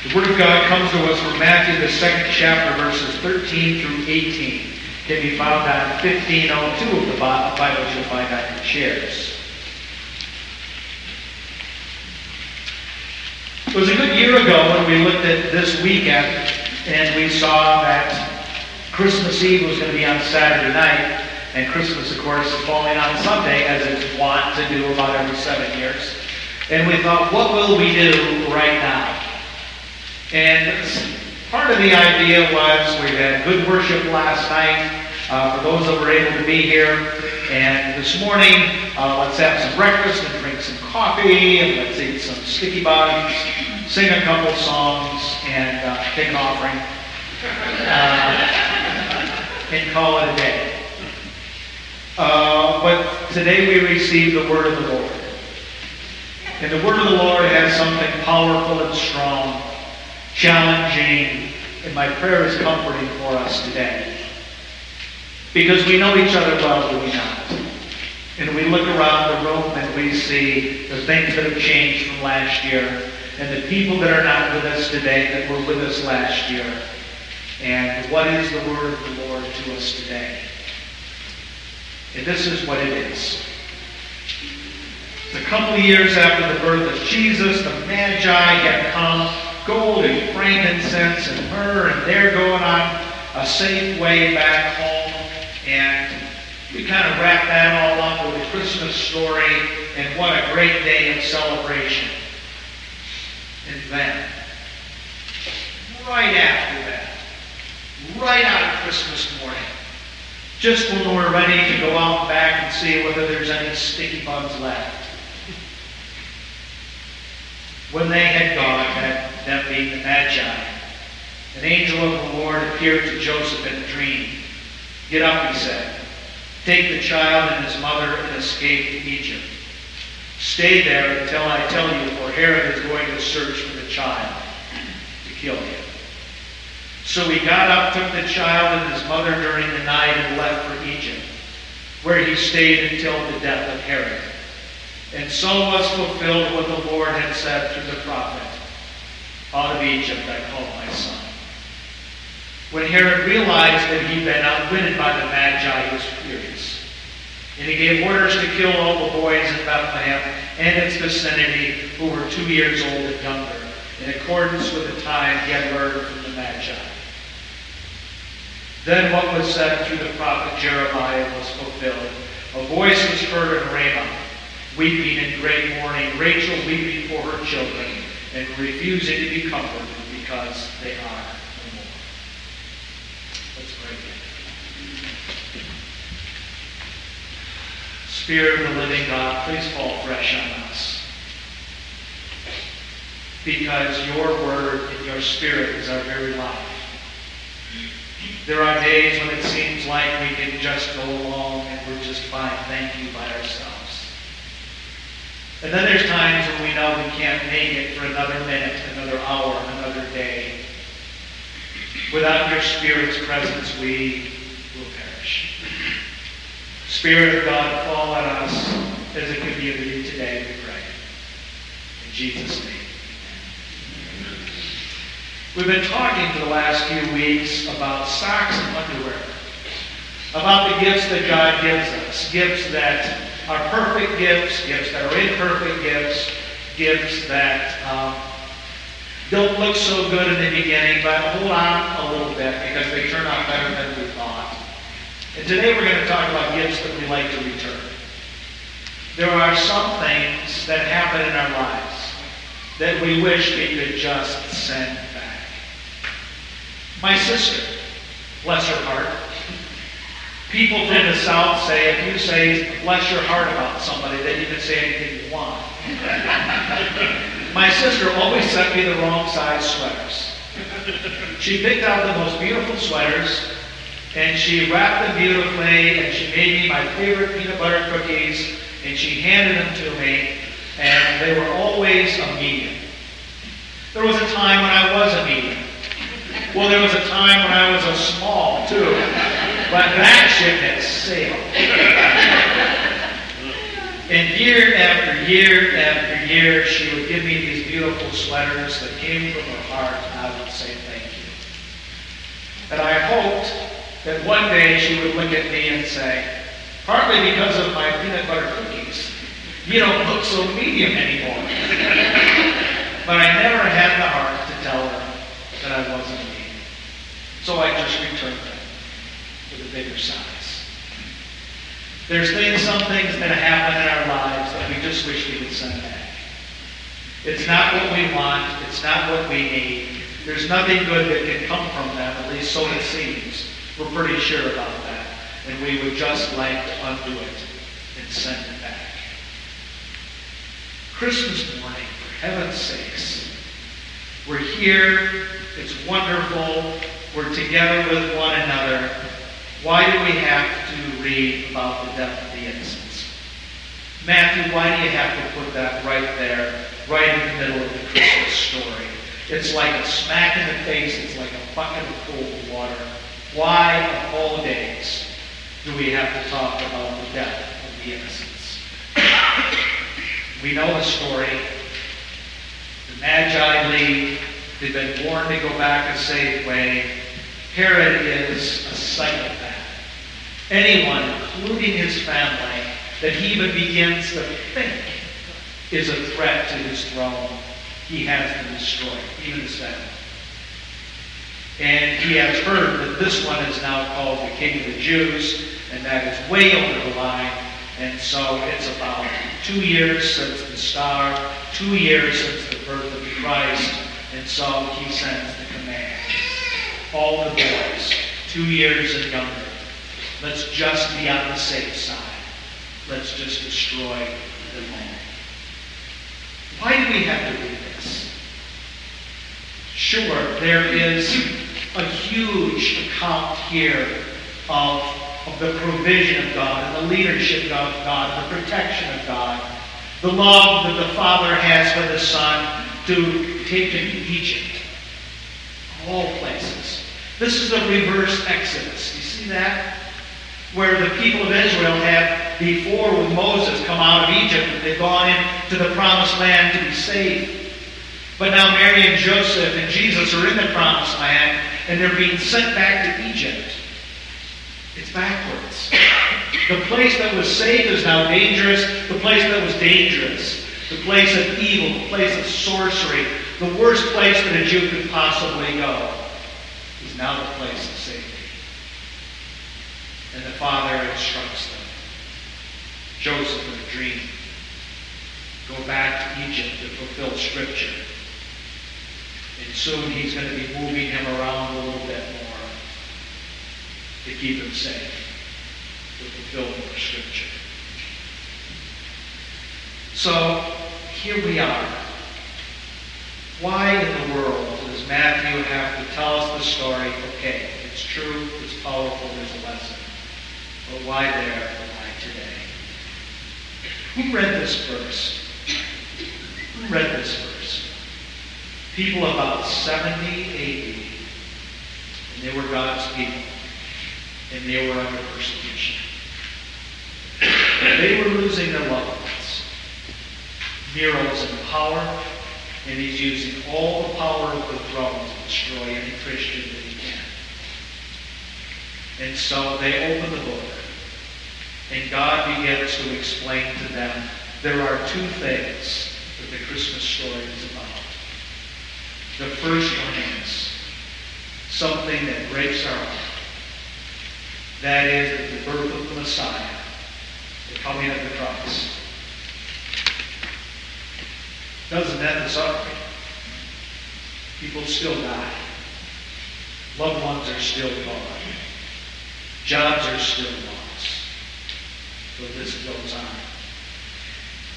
The Word of God comes to us from Matthew, the 2nd chapter, verses 13 through 18. Can be found on 1502 of the Bibles you'll find on your chairs. It was a good year ago when we looked at this weekend and we saw that Christmas Eve was going to be on Saturday night, and Christmas, of course, is falling on Sunday, as it's wont to do about every 7 years. And we thought, what will we do right now? And part of the idea was we had good worship last night for those that were able to be here. And this morning, let's have some breakfast and drink some coffee, and let's eat some sticky buns, sing a couple songs, and take an offering, and call it a day. But today we receive the Word of the Lord. And the Word of the Lord has something powerful and strong, challenging, and my prayer is comforting for us today. Because we know each other well, do we not? And we look around the room and we see the things that have changed from last year, and the people that are not with us today that were with us last year. And what is the Word of the Lord to us today? And this is what it is. A couple of years after the birth of Jesus, the Magi had come, gold and frankincense and myrrh, and they're going on a safe way back home. And we kind of wrap that all up with a Christmas story, and what a great day of celebration. And then, right after that, right out of Christmas morning, just when we're ready to go out back and see whether there's any sticky buns left, when they had gone, them being the Magi, an angel of the Lord appeared to Joseph in a dream. "Get up," he said. "Take the child and his mother and escape to Egypt. Stay there until I tell you, for Herod is going to search for the child to kill him." So he got up, took the child and his mother during the night, and left for Egypt, where he stayed until the death of Herod. And so was fulfilled what the Lord had said through the prophet, "Out of Egypt I called my son." When Herod realized that he'd been outwitted by the Magi, he was furious. And he gave orders to kill all the boys in Bethlehem and its vicinity who were 2 years old and younger, in accordance with the time he had learned from the Magi. Then what was said through the prophet Jeremiah was fulfilled. A voice was heard in Ramah, weeping in great mourning, Rachel weeping for her children, and refusing to be comforted because they are no more. Let's pray. Spirit of the living God, please fall fresh on us. Because your word and your spirit is our very life. There are days when it seems like we can just go along and we're just fine, thank you, by ourselves. And then there's times when we know we can't make it for another minute, another hour, another day. Without your Spirit's presence, we will perish. Spirit of God, fall on us as a community today, we pray. In Jesus' name. We've been talking for the last few weeks about socks and underwear, about the gifts that God gives us, gifts that are perfect gifts, gifts that are imperfect gifts, gifts that don't look so good in the beginning, but hold on a little bit because they turn out better than we thought. And today we're going to talk about gifts that we like to return. There are some things that happen in our lives that we wish we could just send back. My sister, bless her heart. People from the South say if you say bless your heart about somebody, then you can say anything you want. My sister always sent me the wrong size sweaters. She picked out the most beautiful sweaters, and she wrapped them beautifully, and she made me my favorite peanut butter cookies, and she handed them to me, and they were always a medium. There was a time when I was a medium. Well, there was a time when I was a small, too. But that ship had sailed. And year after year after year, she would give me these beautiful sweaters that came from her heart, and I would say thank you. And I hoped that one day she would look at me and say, partly because of my peanut butter cookies, you don't look so medium anymore. But I never had the heart to tell her that I wasn't medium. So I just returned them with a bigger size. There's some things that happen in our lives that we just wish we could send back. It's not what we want. It's not what we need. There's nothing good that can come from them, at least so it seems. We're pretty sure about that. And we would just like to undo it and send it back. Christmas morning, for heaven's sakes. We're here. It's wonderful. We're together with one another. Why do we have to read about the death of the innocents? Matthew, why do you have to put that right there, right in the middle of the Christmas story? It's like a smack in the face. It's like a bucket of cold water. Why, of all days, do we have to talk about the death of the innocents? We know the story. The Magi leave. They've been warned to go back a safe way. Herod is a psychopath. Anyone, including his family, that he even begins to think is a threat to his throne, he has to destroy, even his family. And he has heard that this one is now called the King of the Jews, and that is way over the line. And so it's about 2 years since the star, 2 years since the birth of Christ, and so he sends the command. All the boys, 2 years and younger, let's just be on the safe side. Let's just destroy them all. Why do we have to read this? Sure, there is a huge account here of the provision of God, and the leadership of God, the protection of God, the love that the Father has for the Son to take him to Egypt, of all places. This is a reverse Exodus. You see that? Where the people of Israel had before with Moses come out of Egypt, and they've gone into the promised land to be saved. But now Mary and Joseph and Jesus are in the promised land, and they're being sent back to Egypt. It's backwards. The place that was safe is now dangerous. The place that was dangerous, the place of evil, the place of sorcery, the worst place that a Jew could possibly go, is now the place of safety. And the Father instructs them. Joseph in a dream. Go back to Egypt to fulfill Scripture. And soon he's going to be moving him around a little bit more to keep him safe, to fulfill more Scripture. So, here we are. Why in the world does Matthew have to tell us the story? Okay, it's true, it's powerful, there's a lesson. But why there and why today? Who read this verse? Who read this verse? People about 70 AD, and they were God's people, and they were under persecution. They were losing their loved ones. Nero's in power, and he's using all the power of the throne to destroy any Christian that he can. And so they open the book, and God begins to explain to them there are two things that the Christmas story is about. The first one is something that breaks our heart. That is that the birth of the Messiah, the coming of the Christ, doesn't end the suffering. People still die. Loved ones are still gone. Jobs are still lost. So this goes on.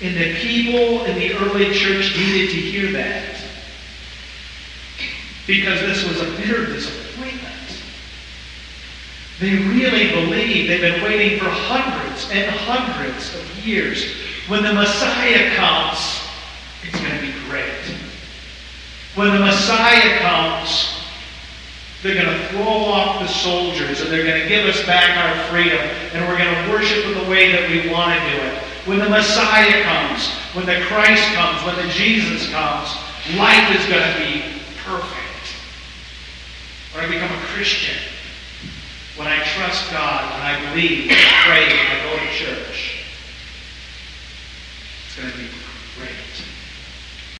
And the people in the early church needed to hear that. Because this was a bitter disappointment. They really believe they've been waiting for hundreds and hundreds of years. When the Messiah comes, it's going to be great. When the Messiah comes, they're going to throw off the soldiers and they're going to give us back our freedom and we're going to worship in the way that we want to do it. when the Messiah comes, when the Christ comes, when the Jesus comes, life is going to be perfect. When I become a Christian, when I trust God, when I believe, pray,